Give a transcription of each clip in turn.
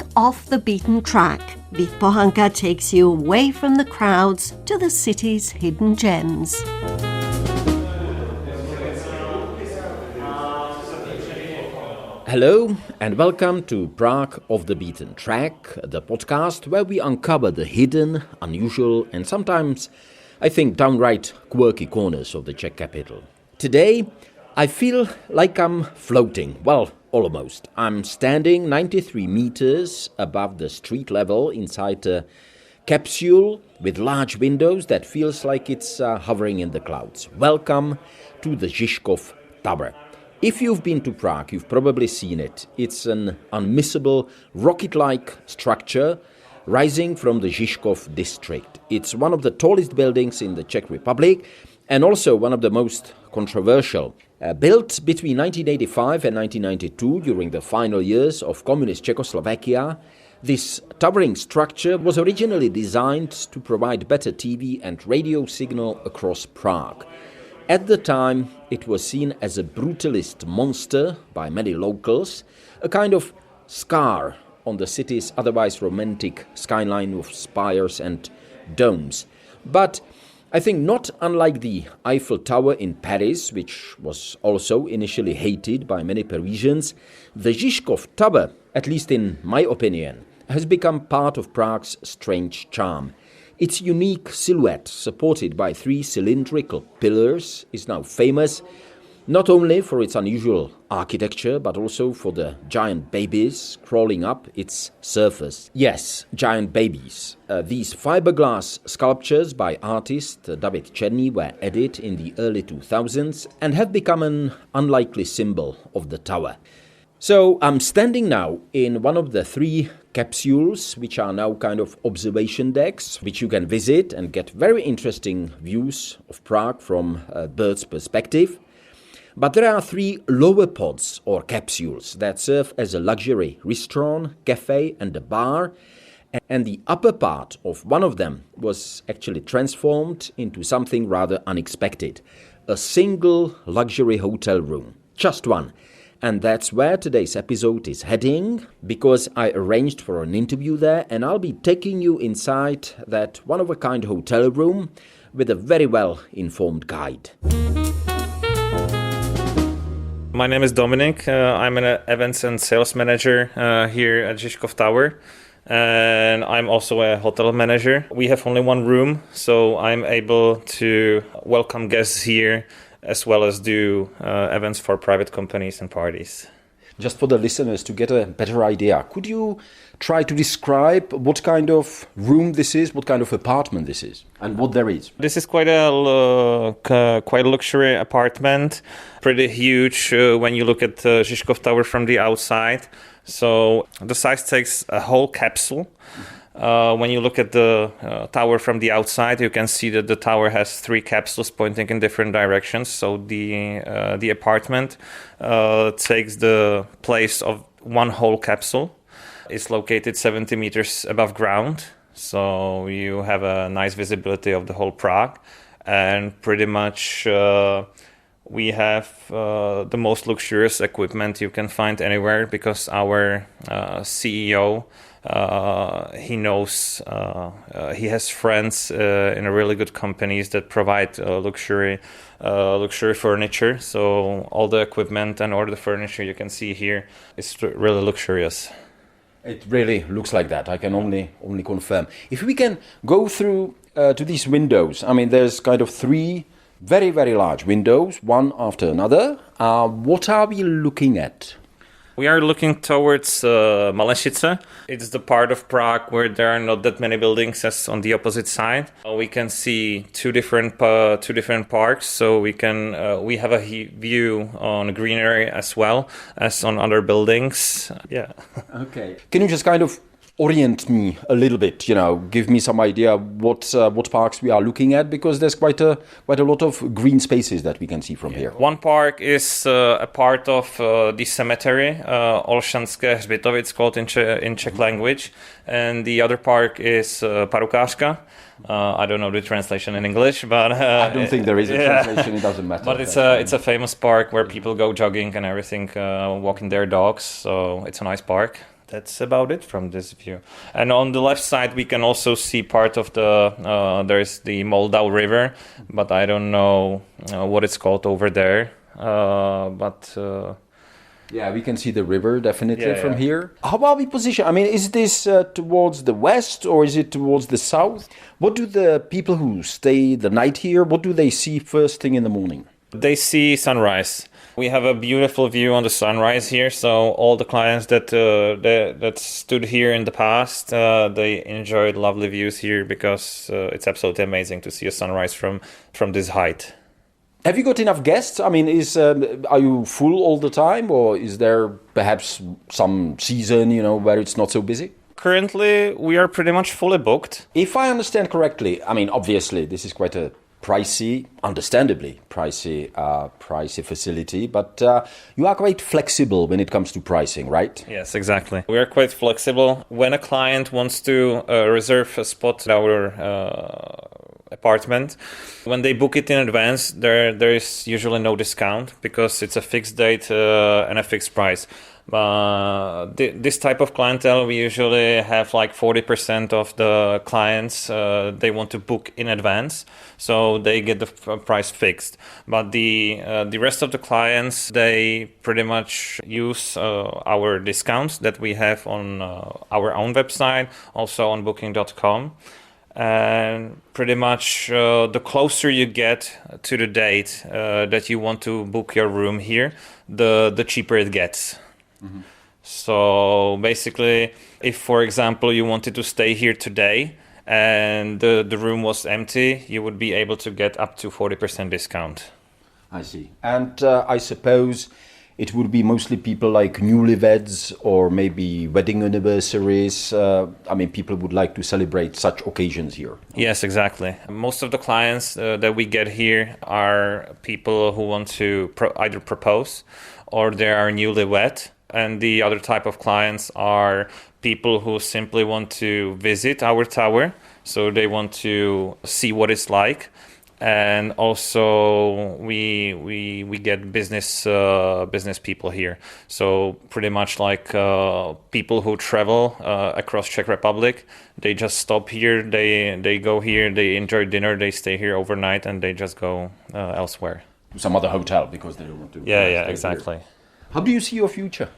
think off the beaten track, Vít Pohanka takes you away from the crowds to the city's hidden gems. Hello and welcome to Prague Off the Beaten Track, the podcast where we uncover the hidden, unusual and sometimes, I think, downright quirky corners of the Czech capital. Today, I feel like I'm floating. Well, almost. I'm standing 93 meters above the street level inside a capsule with large windows that feels like it's hovering in the clouds. Welcome to the Žižkov Tower. If you've been to Prague, you've probably seen it. It's an unmissable rocket-like structure rising from the Žižkov district. It's one of the tallest buildings in the Czech Republic and also one of the most controversial. Built between 1985 and 1992 during the final years of communist Czechoslovakia, this towering structure was originally designed to provide better TV and radio signal across Prague. At the time, it was seen as a brutalist monster by many locals, a kind of scar on the city's otherwise romantic skyline of spires and domes. But I think not unlike the Eiffel Tower in Paris, which was also initially hated by many Parisians, the Žižkov Tower, at least in my opinion, has become part of Prague's strange charm. Its unique silhouette, supported by three cylindrical pillars, is now famous not only for its unusual architecture, but also for the giant babies crawling up its surface. Yes, giant babies. These fiberglass sculptures by artist David Černý were added in the early 2000s and have become an unlikely symbol of the tower. So I'm standing now in one of the three capsules, which are now kind of observation decks, which you can visit and get very interesting views of Prague from a bird's perspective. But there are three lower pods or capsules that serve as a luxury restaurant, cafe and a bar. And the upper part of one of them was actually transformed into something rather unexpected. A single luxury hotel room. Just one. And that's where today's episode is heading, because I arranged for an interview there and I'll be taking you inside that one-of-a-kind hotel room with a very well-informed guide. My name is Dominik. I'm an events and sales manager here at Žižkov Tower. And I'm also a hotel manager. We have only one room, so I'm able to welcome guests here as well as do events for private companies and parties. Just for the listeners to get a better idea, could you try to describe what kind of room this is, what kind of apartment this is, and what there is? This is quite a luxury apartment, pretty huge when you look at the Žižkov Tower from the outside. So the size takes a whole capsule. When you look at the tower from the outside, you can see that the tower has three capsules pointing in different directions. So the apartment takes the place of one whole capsule. It's located 70 meters above ground, so you have a nice visibility of the whole Prague. And pretty much we have the most luxurious equipment you can find anywhere, because our CEO, he knows, he has friends in really good companies that provide luxury furniture. So all the equipment and all the furniture you can see here is really luxurious. It really looks like that. I can only confirm. If we can go through to these windows, I mean, there's kind of three very, very large windows, one after another. What are we looking at? We are looking towards Malešice. It's the part of Prague where there are not that many buildings as on the opposite side. We can see two different parks, so we have a view on greenery as well as on other buildings. Yeah. Okay. Can you just kind of orient me a little bit, give me some idea what parks we are looking at, because there's quite a lot of green spaces that we can see from here. One park is a part of the cemetery, Olšanské hřbitov, it's called in Czech language, and the other park is Parukářka. I don't know the translation in English, but I don't think there is a translation. It doesn't matter. But it's a famous park where people go jogging and everything, walking their dogs. So it's a nice park that's about it from this view. And on the left side, we can also see part of there's the Moldau River, but I don't know what it's called over there. Yeah, we can see the river definitely from yeah. here. How are we positioned? I mean, is this towards the west or is it towards the south? What do the people who stay the night here, what do they see first thing in the morning? They see sunrise. We have a beautiful view on the sunrise here, so all the clients that stood here in the past, they enjoyed lovely views here because it's absolutely amazing to see a sunrise from this height. Have you got enough guests? I mean, are you full all the time, or is there perhaps some season, where it's not so busy? Currently, we are pretty much fully booked. If I understand correctly, I mean, obviously, this is quite a pricey, understandably pricey facility, but you are quite flexible when it comes to pricing, right? Yes, exactly. We are quite flexible. When a client wants to reserve a spot at our apartment, when they book it in advance, there is usually no discount because it's a fixed date and a fixed price. This type of clientele, we usually have like 40% of the clients they want to book in advance, so they get the price fixed. But the rest of the clients, they pretty much use our discounts that we have on our own website, also on booking.com. And pretty much the closer you get to the date that you want to book your room here, the cheaper it gets. Mm-hmm. So basically, if, for example, you wanted to stay here today and the room was empty, you would be able to get up to 40% discount. I see. And I suppose it would be mostly people like newlyweds or maybe wedding anniversaries. I mean, people would like to celebrate such occasions here. Yes, exactly. Most of the clients that we get here are people who want to either propose or they are newlywed. And the other type of clients are people who simply want to visit our tower. So they want to see what it's like. And also we get business people here. So pretty much like people who travel across Czech Republic, they just stop here, they go here, they enjoy dinner, they stay here overnight, and they just go elsewhere. Some other hotel because they don't want to. Yeah, exactly. Here. How do you see your future?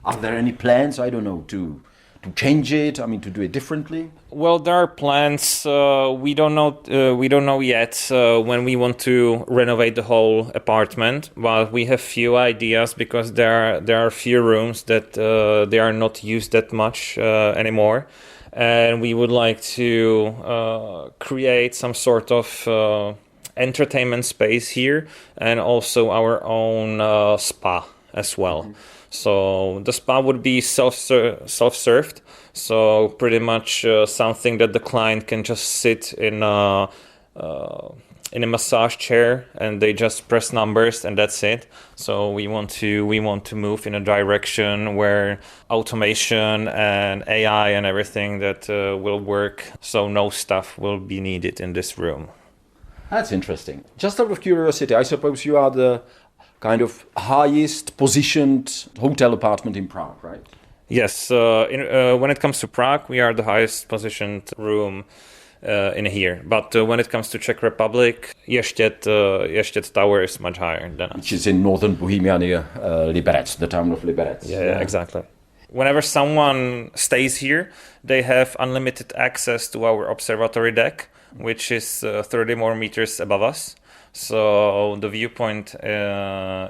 Are there any plans, I don't know, to change it? I mean, to do it differently? Well, there are plans. We don't know yet when we want to renovate the whole apartment. But we have few ideas because there are few rooms that they are not used that much anymore, and we would like to create some sort of entertainment space here and also our own spa as well. Mm-hmm. So the spa would be self-served, so pretty much something that the client can just sit in a massage chair and they just press numbers and that's it. So we want to move in a direction where automation and AI and everything that will work, so no stuff will be needed in this room. That's interesting. Just out of curiosity, I suppose you are the kind of highest positioned hotel apartment in Prague, right? Yes. When it comes to Prague, we are the highest positioned room in here. But when it comes to Czech Republic, Žižkov Tower is much higher than us. Which is in northern Bohemia near Liberec, the town of Liberec. Yeah, exactly. Whenever someone stays here, they have unlimited access to our observatory deck, which is 30 more meters above us. So the viewpoint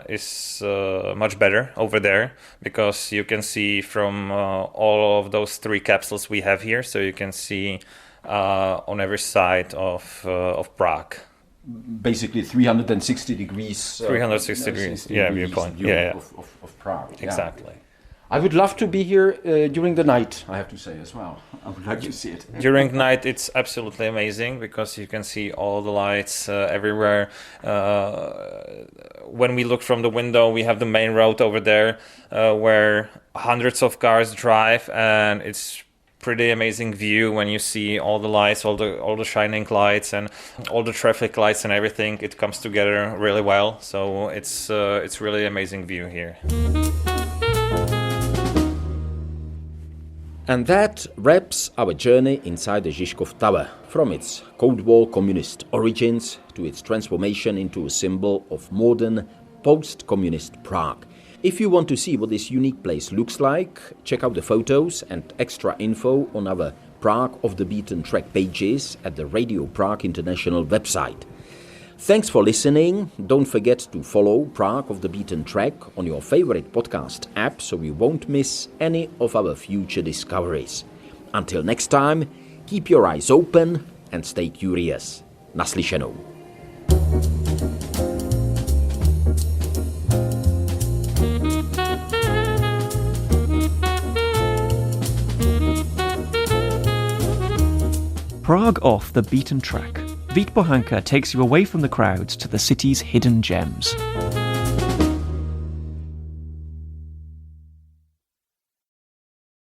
is much better over there because you can see from all of those three capsules we have here. So you can see on every side of Prague. Basically 360 degrees. 360 degrees, viewpoint. Of Prague. Exactly. Yeah. I would love to be here during the night, I have to say as well. I would like to see it. During night, it's absolutely amazing because you can see all the lights everywhere. When we look from the window, we have the main road over there where hundreds of cars drive, and it's pretty amazing view when you see all the lights, all the shining lights, and all the traffic lights and everything. It comes together really well. So it's really amazing view here. And that wraps our journey inside the Žižkov Tower, from its Cold War communist origins to its transformation into a symbol of modern post-communist Prague. If you want to see what this unique place looks like, check out the photos and extra info on our Prague Off the Beaten Track pages at the Radio Prague International website. Thanks for listening. Don't forget to follow Prague Off the Beaten Track on your favorite podcast app so you won't miss any of our future discoveries. Until next time, keep your eyes open and stay curious. Naslyšenou. Prague Off the Beaten Track. Vít Bohanka takes you away from the crowds to the city's hidden gems.